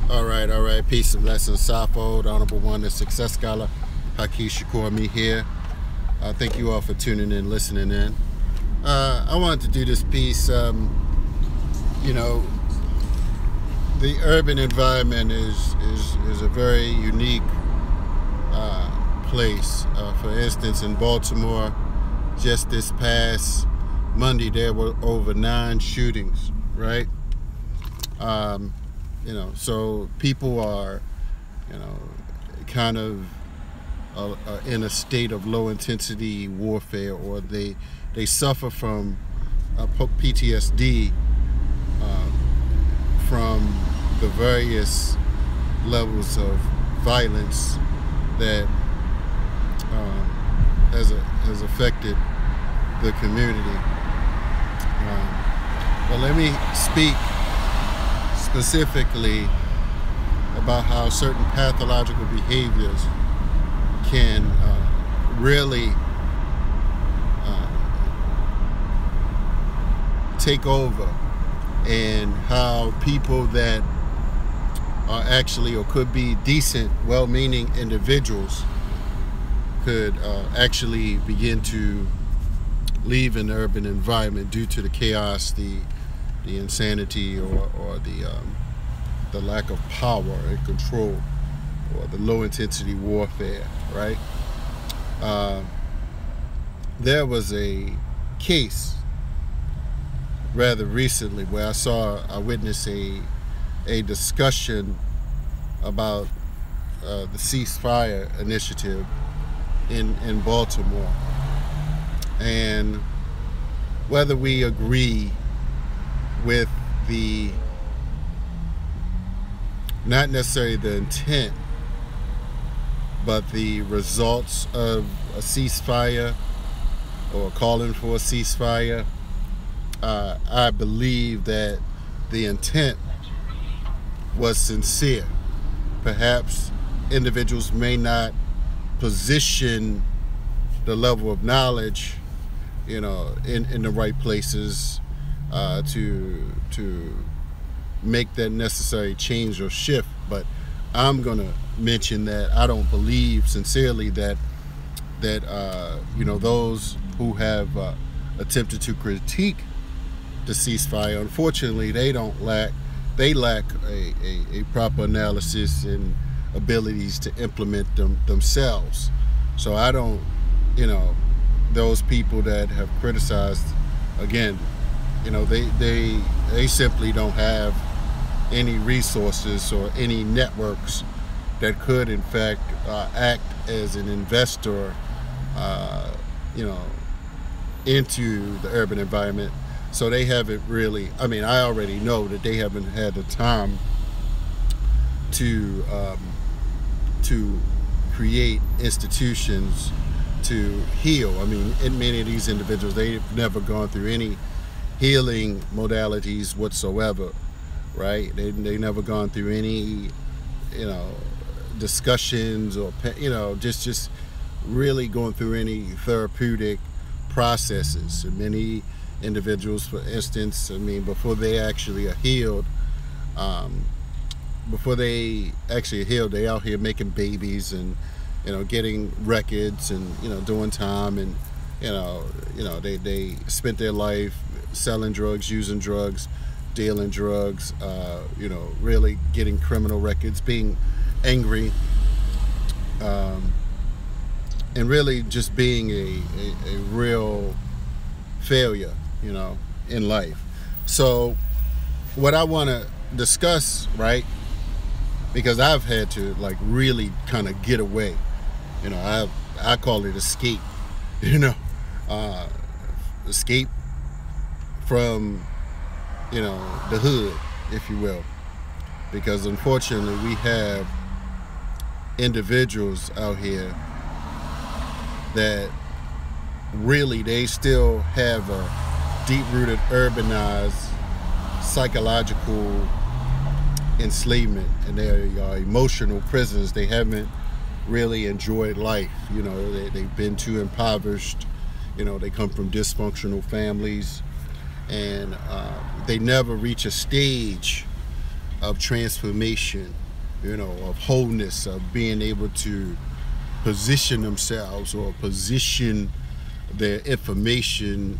All right. Peace and blessings, Safo, Honorable One, the Success Scholar, Haki Shakur, me here. Thank you all for tuning in, listening in. I wanted to do this piece. You know, the urban environment is a very unique place. For instance, in Baltimore, just this past Monday, there were over 9 shootings, right? So people are, kind of in a state of low intensity warfare, or they suffer from PTSD from the various levels of violence that has affected the community. But let me speak specifically about how certain pathological behaviors can really take over, and how people that are actually or could be decent, well-meaning individuals could actually begin to leave an urban environment due to the chaos, the insanity, or the lack of power and control, or the low intensity warfare, right? There was a case rather recently where I witnessed a discussion about the ceasefire initiative in Baltimore, and whether we agree with not necessarily the intent, but the results of a ceasefire or calling for a ceasefire, I believe that the intent was sincere. Perhaps individuals may not position the level of knowledge, in the right places to make that necessary change or shift. But I'm gonna mention that I don't believe sincerely that those who have attempted to critique the ceasefire, unfortunately, they lack a proper analysis and abilities to implement them themselves. So I don't, those people that have criticized, again, they simply don't have any resources or any networks that could in fact act as an investor into the urban environment. So they haven't really, I already know that they haven't had the time to create institutions to heal. In many of these individuals, they've never gone through any healing modalities whatsoever, right? They never gone through any, discussions, or just really going through any therapeutic processes. And many individuals, for instance, before they actually are healed, they out here making babies and getting records and doing time, and they spent their life selling drugs, using drugs, dealing drugs, really getting criminal records, being angry, and really just being a real failure, in life. So what I want to discuss, right, because I've had to really kind of get away, I call it escape, escape from the hood, if you will, because unfortunately we have individuals out here that really, they still have a deep-rooted, urbanized psychological enslavement, and they are emotional prisoners. They haven't really enjoyed life. They've been too impoverished. They come from dysfunctional families, and they never reach a stage of transformation, of wholeness, of being able to position themselves or position their information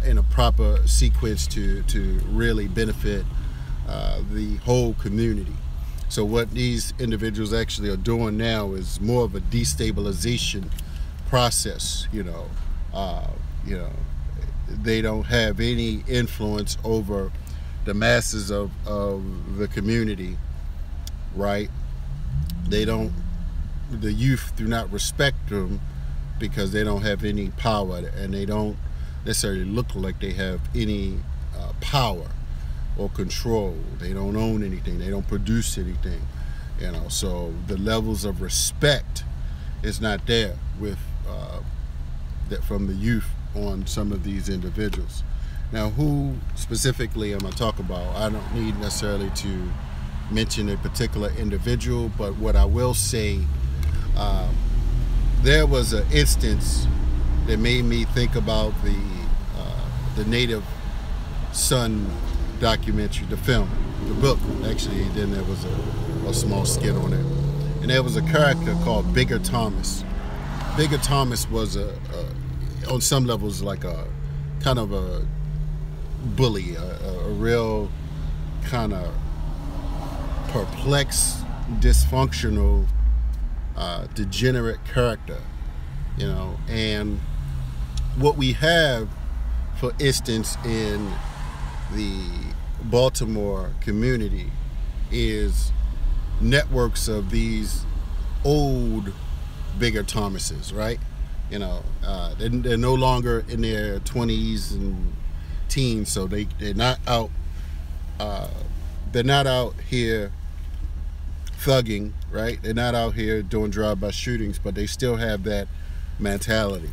in a proper sequence to really benefit the whole community. So what these individuals actually are doing now is more of a destabilization process. They don't have any influence over the masses of the community, right? The youth do not respect them because they don't have any power, and they don't necessarily look like they have any power or control. They don't own anything. They don't produce anything. So the levels of respect is not there with that from the youth on some of these individuals. Now, who specifically am I talking about? I don't need necessarily to mention a particular individual, but what I will say, there was an instance that made me think about the Native Son documentary, the film, the book actually. Then there was a small skit on it, and there was a character called Bigger Thomas. Bigger Thomas was on some levels like a kind of a bully, a real kind of perplexed, dysfunctional, degenerate character, and what we have, for instance, in the Baltimore community is networks of these old Bigger Thomases, right? They're no longer in their 20s and teens, so they're not out. They're not out here thugging, right? They're not out here doing drive-by shootings, but they still have that mentality.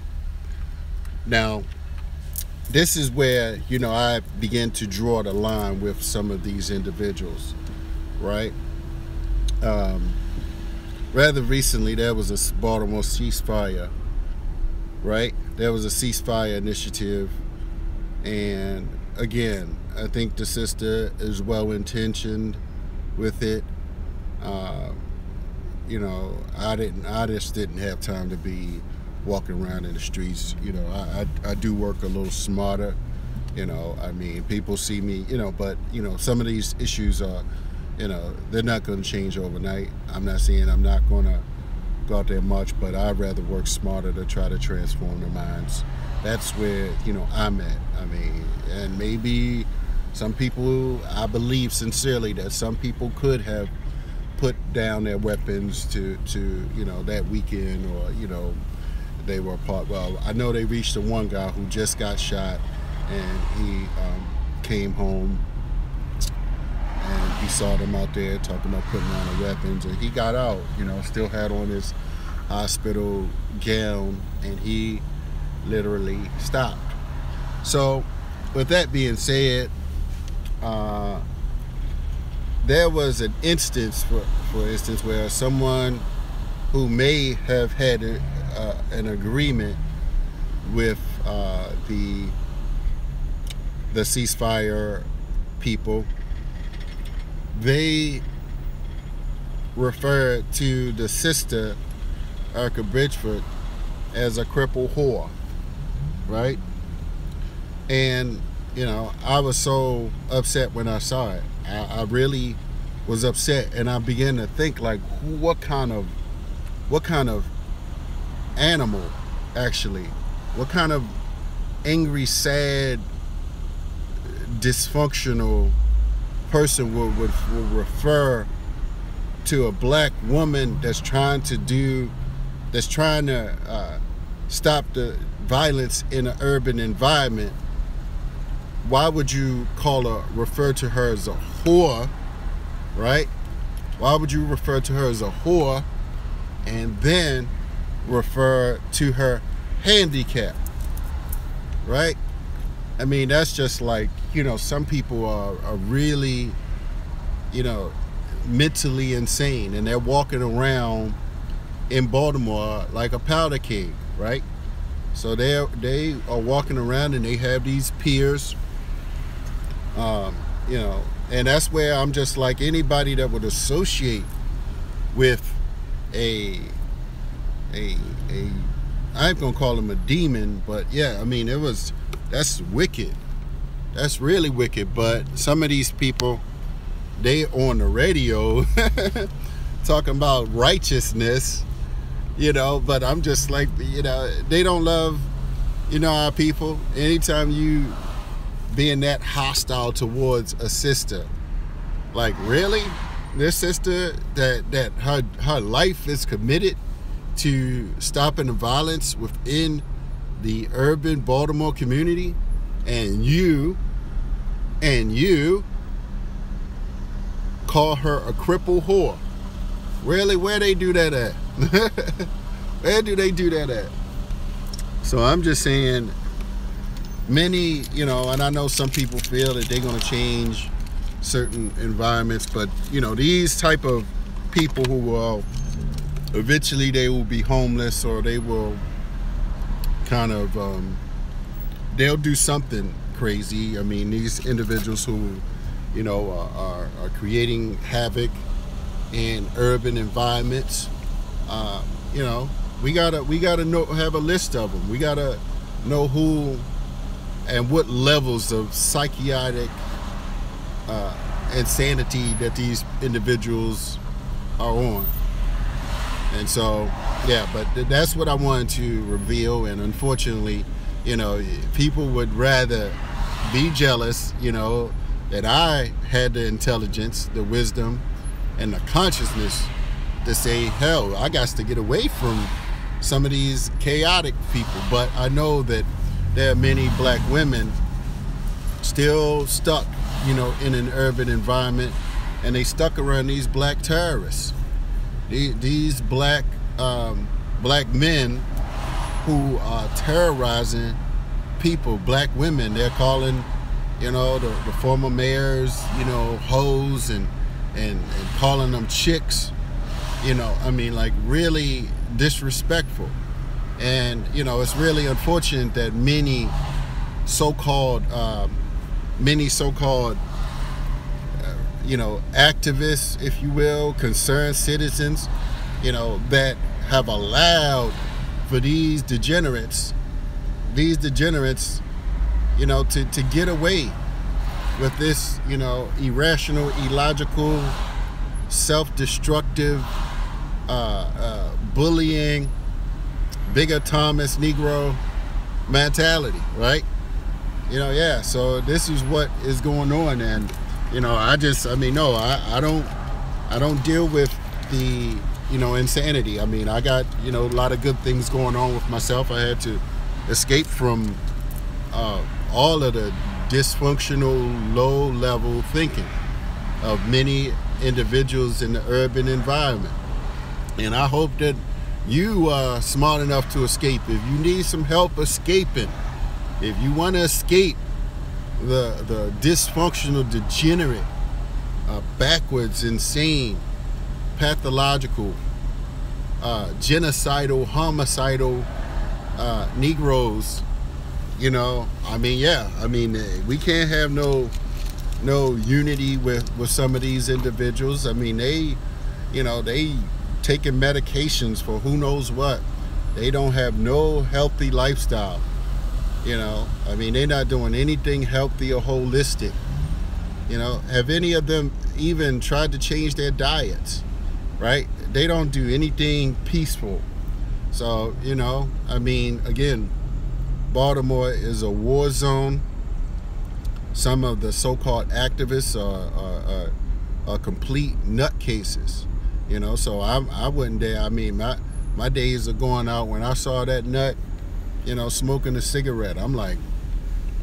Now, this is where, I begin to draw the line with some of these individuals, right? Rather recently, there was a Baltimore ceasefire, right? There was a ceasefire initiative, and again, I think the sister is well-intentioned with it. I just didn't have time to be walking around in the streets. I do work a little smarter. People see me, but some of these issues are, they're not going to change overnight. I'm not saying I'm not going to go out there much, but I'd rather work smarter to try to transform their minds. That's where, I'm at. And maybe some people, I believe sincerely that some people could have put down their weapons to that weekend, or, they were part. Well, I know they reached the one guy who just got shot, and he came home, and he saw them out there talking about putting down the weapons, and he got out, still had on his hospital gown, and he literally stopped. So with that being said, there was an instance, for instance, where someone who may have had an agreement with the ceasefire people, they referred to the sister, Erica Bridgeford, as a crippled whore, right? And I was so upset when I saw it. I really was upset, and I began to think, like, what kind of animal, actually, what kind of angry, sad, dysfunctional person would refer to a black woman that's trying to stop the violence in an urban environment. Why would you refer to her as a whore, right? Why would you refer to her as a whore and then refer to her handicap, right? That's just like, some people are really, mentally insane, and they're walking around in Baltimore like a powder keg, right? So they are walking around, and they have these peers, And that's where I'm just like, anybody that would associate with a I ain't gonna call him a demon, but yeah, I mean, that's wicked. That's really wicked. But some of these people, they on the radio talking about righteousness, but I'm just like, they don't love, our people. Anytime you being that hostile towards a sister, like, really? This sister that her life is committed to stopping the violence within the urban Baltimore community, and you call her a cripple whore. Really? Where they do that at? Where do they do that at? So I'm just saying, many, and I know some people feel that they're going to change certain environments, but these type of people who will eventually, they will be homeless, or they will kind of they'll do something crazy. I mean, these individuals who are creating havoc in urban environments, we gotta know, have a list of them. We gotta know who and what levels of psychiatric insanity that these individuals are on. And so, yeah, but that's what I wanted to reveal. And unfortunately, people would rather be jealous, that I had the intelligence, the wisdom, and the consciousness to say, hell, I got to get away from some of these chaotic people. But I know that there are many black women still stuck, in an urban environment, and they stuck around these black terrorists. These black men who are terrorizing people, black women. They're calling, the former mayors, hoes, and calling them chicks. I mean, like, really disrespectful. And it's really unfortunate that many so-called activists, if you will, concerned citizens, that have allowed for these degenerates, to get away with this, irrational, illogical, self-destructive, bullying, bigger Thomas Negro mentality, right? Yeah, so this is what is going on. And I don't deal with the insanity. I mean, I got a lot of good things going on with myself. I had to escape from all of the dysfunctional, low-level thinking of many individuals in the urban environment. And I hope that you are smart enough to escape. If you need some help escaping, if you want to escape the dysfunctional, degenerate, backwards, insane, pathological, genocidal, homicidal Negroes, we can't have no unity with some of these individuals. I mean, they taking medications for who knows what. They don't have no healthy lifestyle. They're not doing anything healthy or holistic. Have any of them even tried to change their diets? Right? They don't do anything peaceful. So, again, Baltimore is a war zone. Some of the so-called activists are complete nutcases. So I wouldn't dare. I mean, my days are going out. When I saw that nut, smoking a cigarette, I'm like,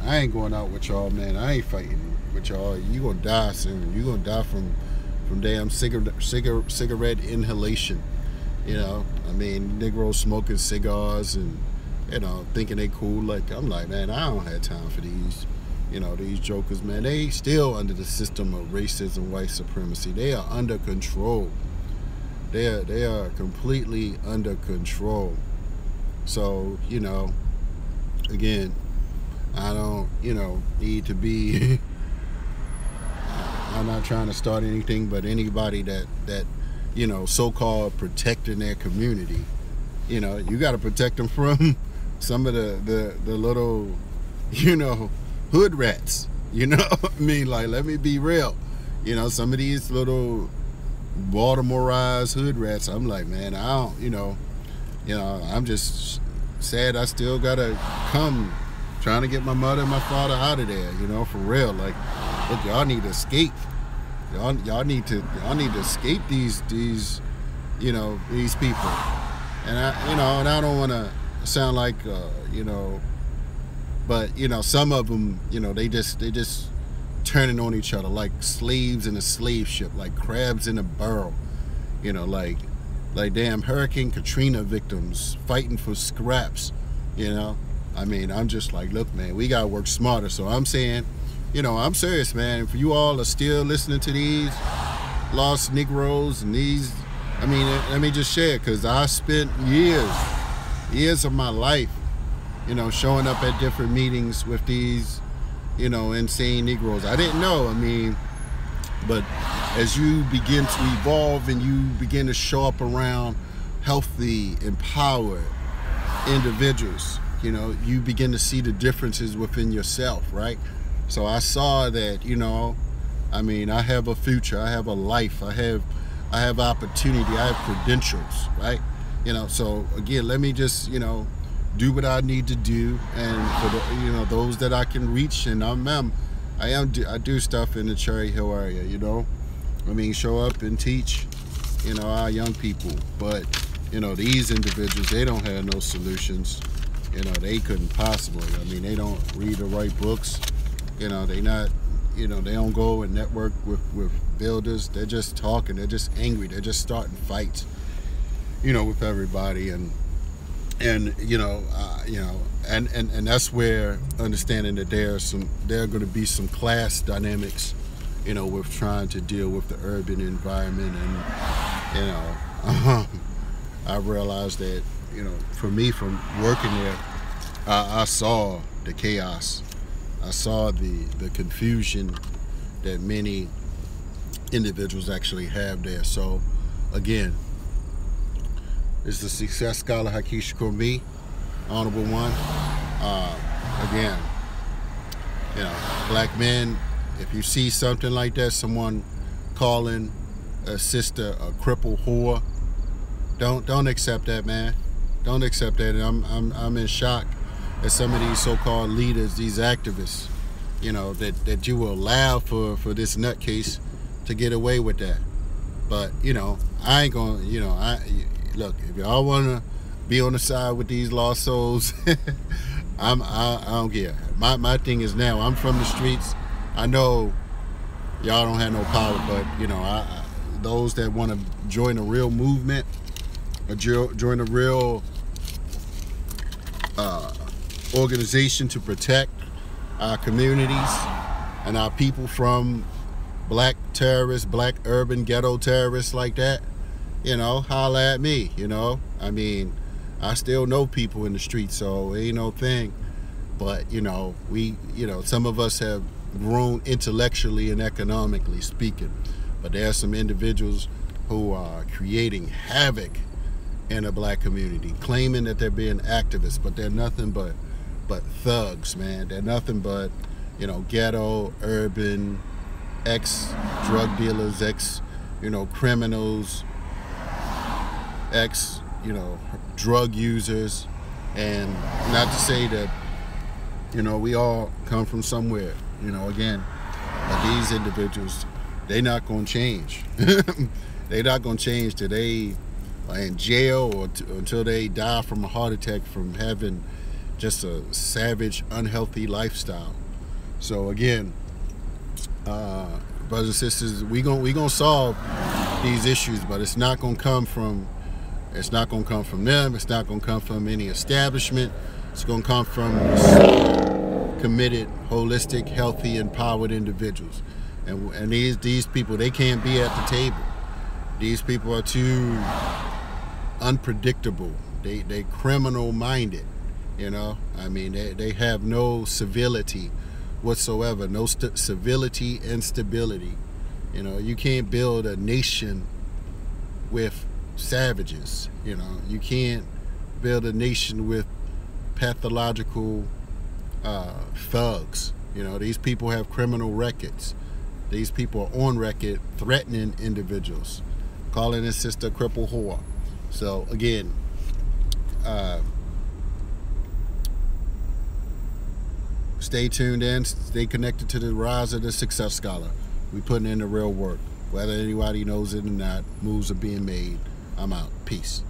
I ain't going out with y'all, man. I ain't fighting with y'all. You gonna die soon. You gonna die from damn cigarette inhalation. Negroes smoking cigars and thinking they cool. Like, I'm like, man, I don't have time for these. These jokers, man. They still under the system of racism, white supremacy. They are under control. They are completely under control. So, again, I don't, need to be, I'm not trying to start anything, but anybody that you know, so-called protecting their community, you know, you got to protect them from some of the little, you know, hood rats. You know, I mean, like, let me be real. You know, some of these little Baltimoreized hood rats, I'm like, man, I don't, you know, I'm just sad I still gotta come trying to get my mother and my father out of there, you know, for real. Like, look, y'all need to escape. Y'all need to escape these you know, these people. And I don't want to sound like you know, but you know, some of them, you know, they just turning on each other like slaves in a slave ship, like crabs in a barrel. You know, like damn Hurricane Katrina victims fighting for scraps. You know, I mean, I'm just like, look, man, we gotta work smarter. So I'm saying, you know, I'm serious, man. If you all are still listening to these lost Negroes and these, I mean, let me just share, because I spent years of my life, you know, showing up at different meetings with these, you know, insane Negroes. I didn't know, I mean, but as you begin to evolve and you begin to show up around healthy, empowered individuals, you know, you begin to see the differences within yourself, right? So I saw that, you know, I mean, I have a future, I have a life, I have opportunity, I have credentials, right? You know, so again, let me just, you know, do what I need to do, and for the, you know, those that I can reach, and I do stuff in the Cherry Hill area, you know. I mean, show up and teach, you know, our young people. But, you know, these individuals, they don't have no solutions. You know, they couldn't possibly. I mean, they don't read or write books. You know, they not, you know, they don't go and network with builders. They're just talking. They're just angry. They're just starting fights, you know, with everybody. And you know, and that's where understanding that there are going to be some class dynamics, you know, with trying to deal with the urban environment. And, you know, I realized that, you know, for me, from working there, I saw the chaos. I saw the confusion that many individuals actually have there. So, again, it's the Success Scholar Haki Shakur me, Honorable One. Again, you know, black men, if you see something like that, someone calling a sister a crippled whore, don't accept that, man. Don't accept that. And I'm in shock at some of these so-called leaders, these activists, you know, that you will allow for this nutcase to get away with that. But, you know, I ain't gonna, you know, look, if y'all wanna be on the side with these lost souls, I don't care. My thing is, now I'm from the streets. I know y'all don't have no power, but you know, those that want to join a real movement, or join a real organization to protect our communities and our people from black terrorists, black urban ghetto terrorists like that, you know, holla at me, you know. I mean, I still know people in the street, so it ain't no thing. But, you know, some of us have grown intellectually and economically speaking. But there are some individuals who are creating havoc in the black community, claiming that they're being activists, but they're nothing but thugs, man. They're nothing but, you know, ghetto, urban, ex-drug dealers, you know, criminals, you know, drug users. And not to say that, you know, we all come from somewhere, you know, again, but these individuals, they're not going to change. They're not going to change till they are in jail or until they die from a heart attack from having just a savage, unhealthy lifestyle. So again, brothers and sisters, we gonna solve these issues, but it's not gonna come from them. It's not gonna come from any establishment. It's gonna come from committed, holistic, healthy, empowered individuals. And these people, they can't be at the table. These people are too unpredictable. They criminal minded, you know. I mean, they have no civility whatsoever, no civility and stability. You know, you can't build a nation with savages. You know, you can't build a nation with pathological thugs. You know, these people have criminal records. These people are on record threatening individuals, calling his sister a cripple whore. So again, stay tuned in, stay connected to the Rise of the Success Scholar. We putting in the real work. Whether anybody knows it or not, moves are being made. I'm out. Peace.